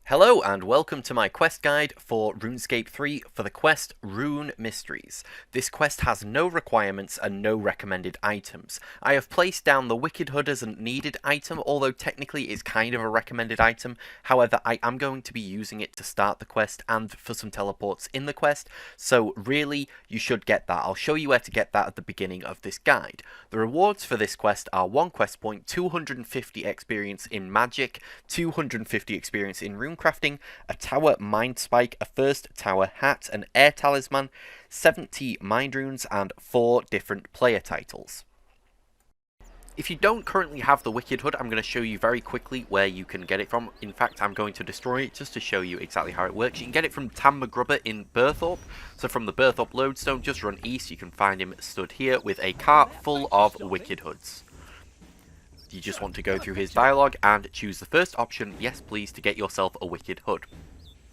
Hello and welcome to my quest guide for Runescape 3 for the quest Rune Mysteries. This quest has no requirements and no recommended items. I have placed down the Wicked Hood as a needed item, although technically it's kind of a recommended item. However, I am going to be using it to start the quest and for some teleports in the quest, so really you should get that. I'll show you where to get that at the beginning of this guide. The rewards for this quest are 1 quest point, 250 experience in magic, 250 experience in rune crafting, a tower mind spike, a first tower hat, an air talisman, 70 mind runes, and 4 different player titles. If you don't currently have the Wicked Hood, I'm going to show you very quickly where you can get it from. In fact, I'm going to destroy it just to show you exactly how it works. You can get it from Tam McGrubber in Burthorpe. So from the Burthorpe Lodestone, just run east. You can find him stood here with a cart full of Wicked Hoods. You just want to go through his dialogue and choose the first option, yes please, to get yourself a Wicked Hood.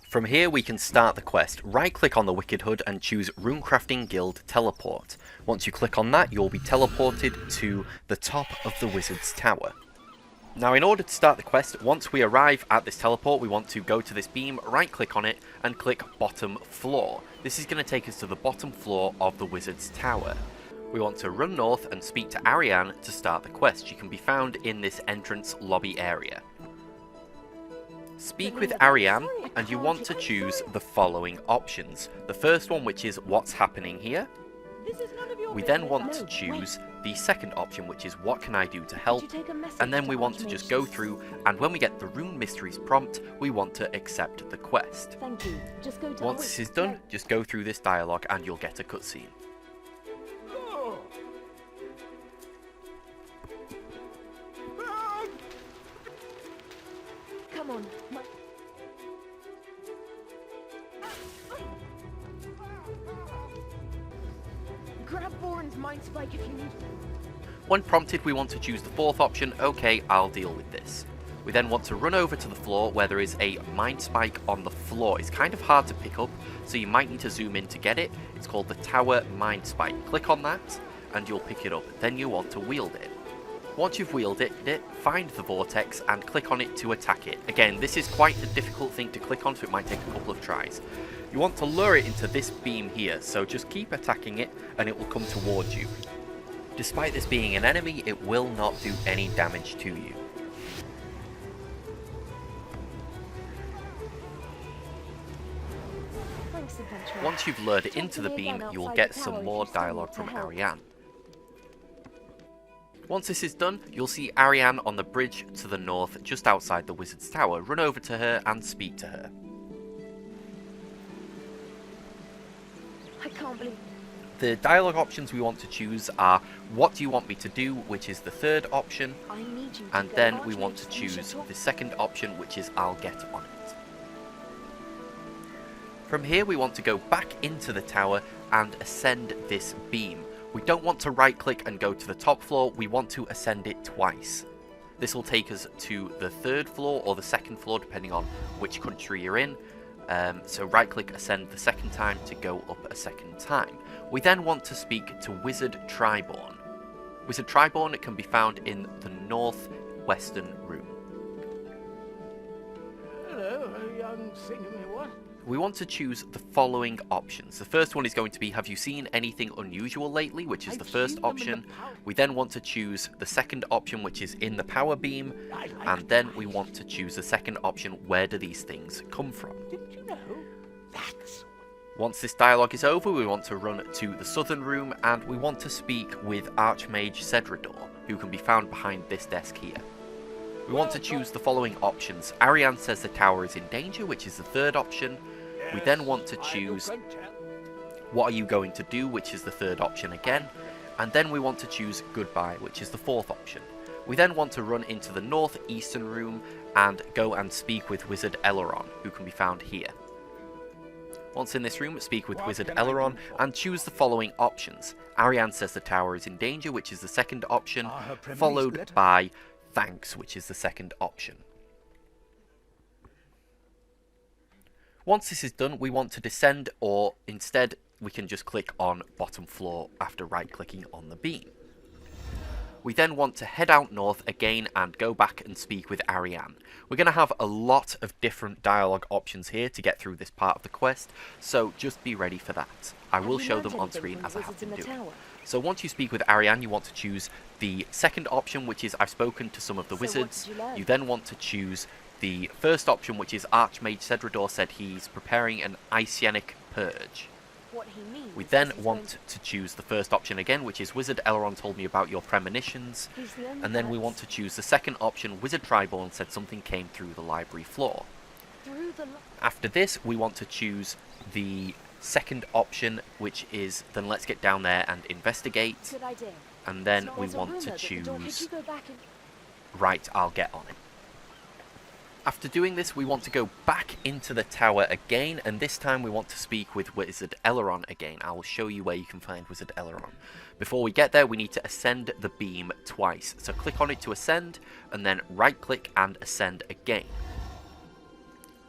From here we can start the quest. Right click on the Wicked Hood and choose Runecrafting Guild Teleport. Once you click on that, you'll be teleported to the top of the Wizard's Tower. Now in order to start the quest, once we arrive at this teleport, we want to go to this beam, right click on it and click Bottom Floor. This is going to take us to the bottom floor of the Wizard's Tower. We want to run north and speak to Ariane to start the quest. She can be found in this entrance lobby area. Speak with Ariane and you want to choose the following options. The first one, which is what's happening here. We then want to choose the second option, which is what can I do to help, and then we want to just go through, and when we get the Rune Mysteries prompt, we want to accept the quest. Once this is done, just go through this dialogue and you'll get a cutscene. Come on. Grab Boren's mind spike if you need. When prompted, we want to choose the fourth option. Okay, I'll deal with this. We then want to run over to the floor where there is a mind spike on the floor. It's kind of hard to pick up, so you might need to zoom in to get it. It's called the Tower Mind Spike. Click on that and you'll pick it up. Then you want to wield it. Once you've wielded it, find the Vortex and click on it to attack it. Again, this is quite a difficult thing to click on, so it might take a couple of tries. You want to lure it into this beam here, so just keep attacking it and it will come towards you. Despite this being an enemy, it will not do any damage to you. Thanks, adventurer. Once you've lured it into the beam, you will get some more dialogue from Ariane. Once this is done, you'll see Ariane on the bridge to the north, just outside the Wizard's Tower. Run over to her and speak to her. I can't believe. The dialogue options we want to choose are what do you want me to do, which is the third option, I need you to and go then large we want to and you choose shall the second option, which is I'll get on it. From here we want to go back into the tower and ascend this beam. We don't want to right click and go to the top floor, we want to ascend it twice. This will take us to the third floor or the second floor depending on which country you're in. So right click ascend the second time to go up a second time. We then want to speak to Wizard Triborn. Wizard Triborn can be found in the northwestern room. Hello, a young singer, what? We want to choose the following options. The first one is going to be, have you seen anything unusual lately, which is the first option. We then want to choose the second option, which is in the power beam, and then we want to choose the second option, where do these things come from. Didn't you know? That's... Once this dialogue is over, we want to run to the southern room, and we want to speak with Archmage Cedrador, who can be found behind this desk here. We want to choose the following options. Ariane says the tower is in danger, which is the third option. We then want to choose what are you going to do, which is the third option again. And then we want to choose goodbye, which is the fourth option. We then want to run into the northeastern room and go and speak with Wizard Eleron, who can be found here. Once in this room, speak with Wizard Eleron and choose the following options. Ariane says the tower is in danger, which is the second option, followed by thanks, which is the second option. Once this is done, we want to descend, or instead we can just click on bottom floor after right clicking on the beam. We then want to head out north again and go back and speak with Ariane. We're going to have a lot of different dialogue options here to get through this part of the quest, so just be ready for that. I will show them on screen as I have been doing. So once you speak with Ariane, you want to choose the second option, which is I've spoken to some of the wizards. You then want to choose the first option, which is Archmage Cedrador said he's preparing an Icyanic Purge. We then want to choose the first option again, which is Wizard Elrond told me about your premonitions. And then we want to choose the second option, Wizard Triborn said something came through the library floor. After this, we want to choose the second option, which is then let's get down there and investigate. And then we want to choose right, I'll get on it. After doing this, we want to go back into the tower again, and this time we want to speak with Wizard Elrond again. I will show you where you can find Wizard Elrond. Before we get there, we need to ascend the beam twice. So click on it to ascend, and then right-click and ascend again.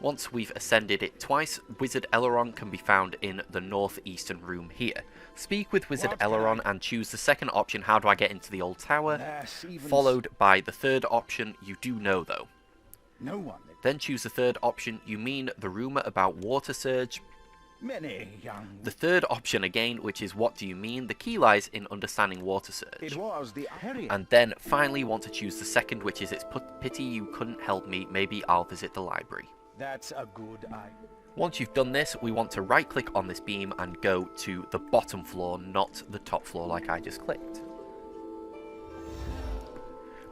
Once we've ascended it twice, Wizard Elrond can be found in the northeastern room here. Speak with Wizard Elrond and choose the second option, how do I get into the old tower, followed by the third option, you do know though. No one. Then choose the third option, you mean the rumour about water surge. Many young. The third option again, which is what do you mean, the key lies in understanding water surge. It was the And then finally want to choose the second, which is it's pity you couldn't help me, maybe I'll visit the library. That's a good idea. Once you've done this, we want to right click on this beam and go to the bottom floor, not the top floor like I just clicked.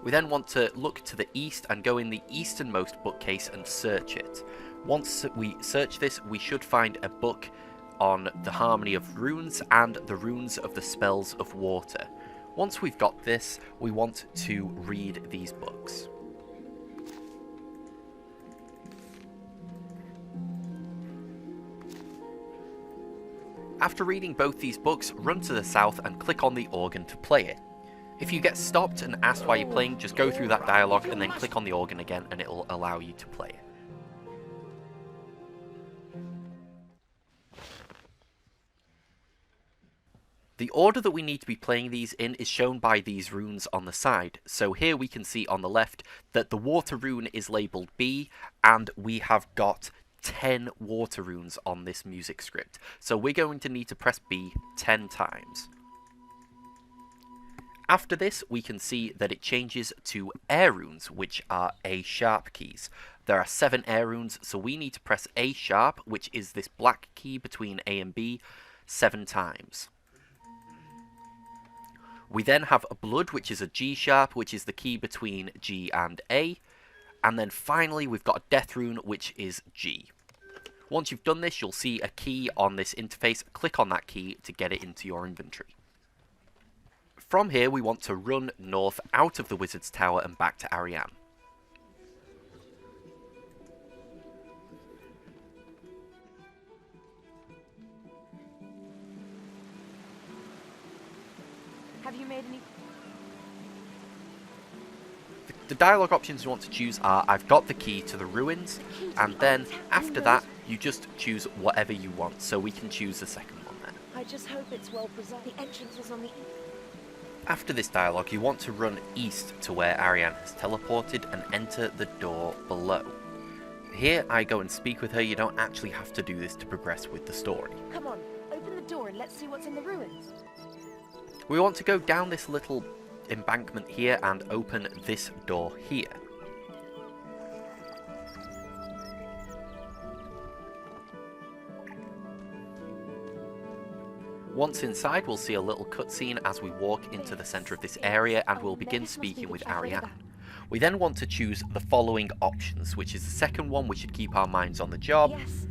We then want to look to the east and go in the easternmost bookcase and search it. Once we search this, we should find a book on the harmony of runes and the runes of the spells of water. Once we've got this, we want to read these books. After reading both these books, run to the south and click on the organ to play it. If you get stopped and asked why you're playing, just go through that dialogue and then click on the organ again and it'll allow you to play it. The order that we need to be playing these in is shown by these runes on the side. So here we can see on the left that the water rune is labelled B, and we have got 10 water runes on this music script. So we're going to need to press B 10 times. After this, we can see that it changes to air runes, which are A sharp keys. There are 7 air runes, so we need to press A sharp, which is this black key between A and B, 7 times. We then have a blood, which is a G sharp, which is the key between G and A. And then finally, we've got a death rune, which is G. Once you've done this, you'll see a key on this interface. Click on that key to get it into your inventory. From here, we want to run north out of the Wizard's Tower and back to Ariane. Have you made any? The dialogue options you want to choose are I've got the key to the ruins, and then after that, you just choose whatever you want. So we can choose the second one then. I just hope it's well preserved. The entrance was on the. After this dialogue, you want to run east to where Ariane has teleported and enter the door below. Here, I go and speak with her. You don't actually have to do this to progress with the story. Come on, open the door and let's see what's in the ruins. We want to go down this little embankment here and open this door here. Once inside, we'll see a little cutscene as we walk into the centre of this area and we'll begin speaking with Ariane. We then want to choose the following options, which is the second one, we should keep our minds on the job. Yes,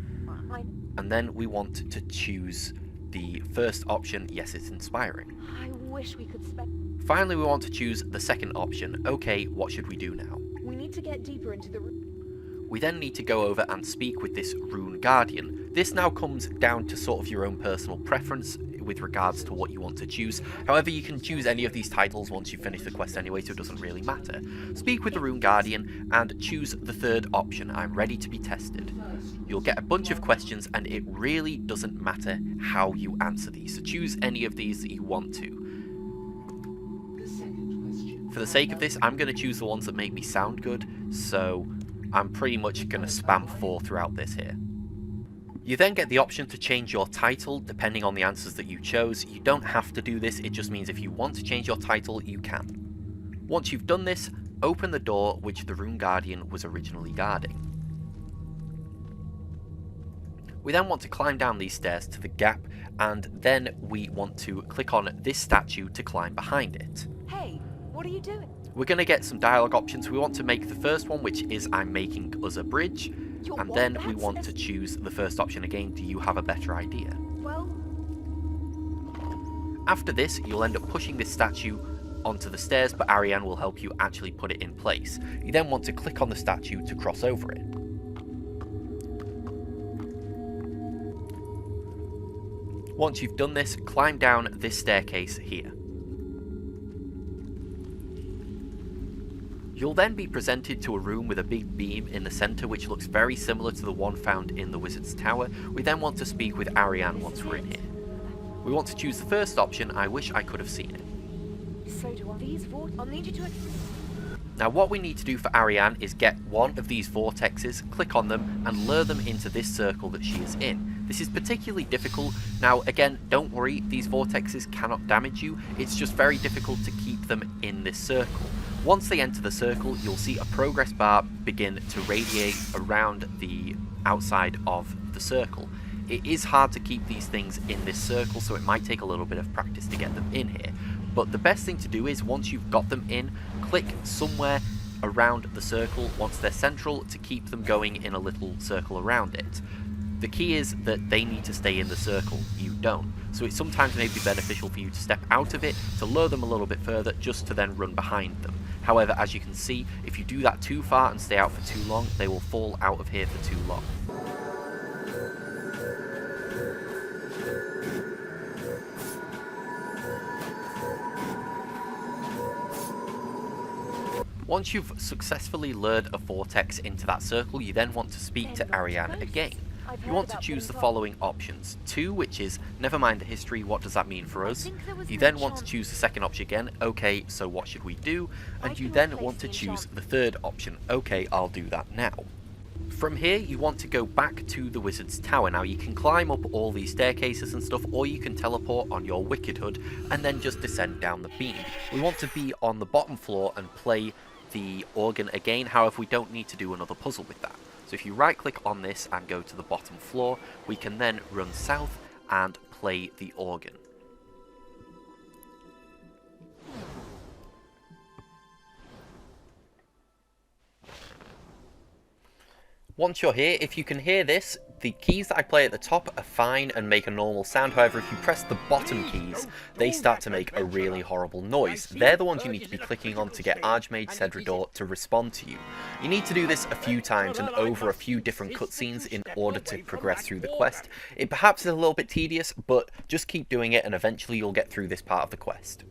And then we want to choose the first option, yes, it's inspiring. I wish we could spend. Finally, we want to choose the second option, okay, what should we do now? We need to get deeper into the room. We then need to go over and speak with this Rune Guardian. This now comes down to sort of your own personal preference with regards to what you want to choose. However, you can choose any of these titles once you finish the quest anyway, so it doesn't really matter. Speak with the Rune Guardian and choose the third option, I'm ready to be tested. You'll get a bunch of questions and it really doesn't matter how you answer these, so choose any of these that you want to. The second question For the sake of this, I'm going to choose the ones that make me sound good, so I'm pretty much going to spam 4 throughout this here. You then get the option to change your title depending on the answers that you chose. You don't have to do this, it just means if you want to change your title, you can. Once you've done this, open the door which the Rune Guardian was originally guarding. We then want to climb down these stairs to the gap, and then we want to click on this statue to climb behind it. Hey, what are you doing? We're going to get some dialogue options. We want to make the first one, which is I'm making us a bridge, and then we want to choose the first option again, do you have a better idea? Well, After this, you'll end up pushing this statue onto the stairs, but Ariane will help you actually put it in place. You then want to click on the statue to cross over it. Once you've done this, climb down this staircase here. You'll then be presented to a room with a big beam in the centre which looks very similar to the one found in the Wizard's Tower. We then want to speak with Ariane once we're in here. We want to choose the first option, I wish I could have seen it. so do I. These four. I'll need you to. Now what we need to do for Ariane is get one of these vortexes, click on them, and lure them into this circle that she is in. This is particularly difficult. Now again, don't worry, these vortexes cannot damage you, it's just very difficult to keep them in this circle. Once they enter the circle, you'll see a progress bar begin to radiate around the outside of the circle. It is hard to keep these things in this circle, so it might take a little bit of practice to get them in here. But the best thing to do is, once you've got them in, click somewhere around the circle once they're central to keep them going in a little circle around it. The key is that they need to stay in the circle, you don't. So it sometimes may be beneficial for you to step out of it to lure them a little bit further just to then run behind them. However, as you can see, if you do that too far and stay out for too long, they will fall out of here for too long. Once you've successfully lured a vortex into that circle, you then want to speak to Ariane again. You want to choose the following options. 2, which is, never mind the history, what does that mean for us? You then want to choose the second option again, okay, so what should we do? And you then want to choose the third option, okay, I'll do that now. From here, you want to go back to the Wizard's Tower. Now, you can climb up all these staircases and stuff, or you can teleport on your Wicked Hood and then just descend down the beam. We want to be on the bottom floor and play the organ again, however, we don't need to do another puzzle with that. So if you right click on this and go to the bottom floor, we can then run south and play the organ. Once you're here, if you can hear this, the keys that I play at the top are fine and make a normal sound. However, if you press the bottom keys, they start to make a really horrible noise. They're the ones you need to be clicking on to get Archmage Cedrador to respond to you. You need to do this a few times and over a few different cutscenes in order to progress through the quest. It perhaps is a little bit tedious, but just keep doing it and eventually you'll get through this part of the quest.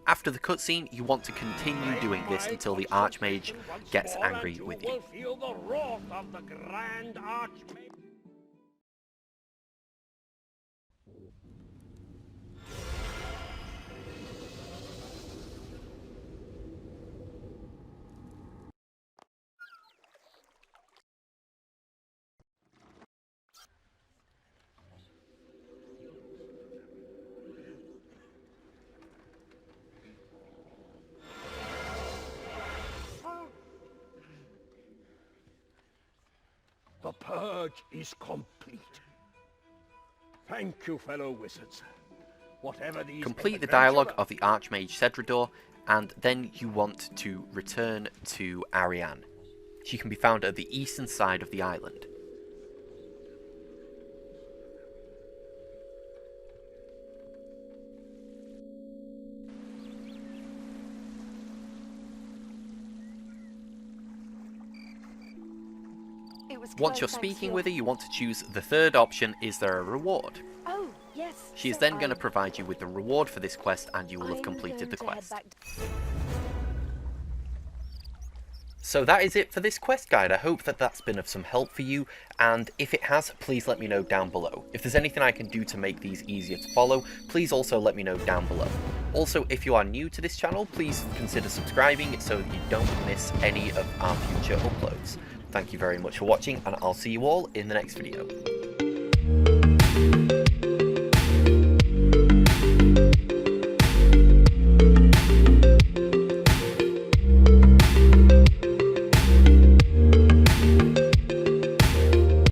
After the cutscene, you want to continue doing this until the Archmage gets angry with you. Feel the wrath of the Grand Archmage. The purge is complete. Thank you, fellow wizards. Whatever these Complete the dialogue of the Archmage Cedrador, and then you want to return to Ariane. She can be found at the eastern side of the island. Once you're speaking with her, you want to choose the third option, is there a reward? Oh, yes. She is then going to provide you with the reward for this quest and you will have completed the quest. So that is it for this quest guide. I hope that that's been of some help for you, and if it has, please let me know down below. If there's anything I can do to make these easier to follow, please also let me know down below. Also, if you are new to this channel, please consider subscribing so that you don't miss any of our future uploads. Thank you very much for watching, and I'll see you all in the next video.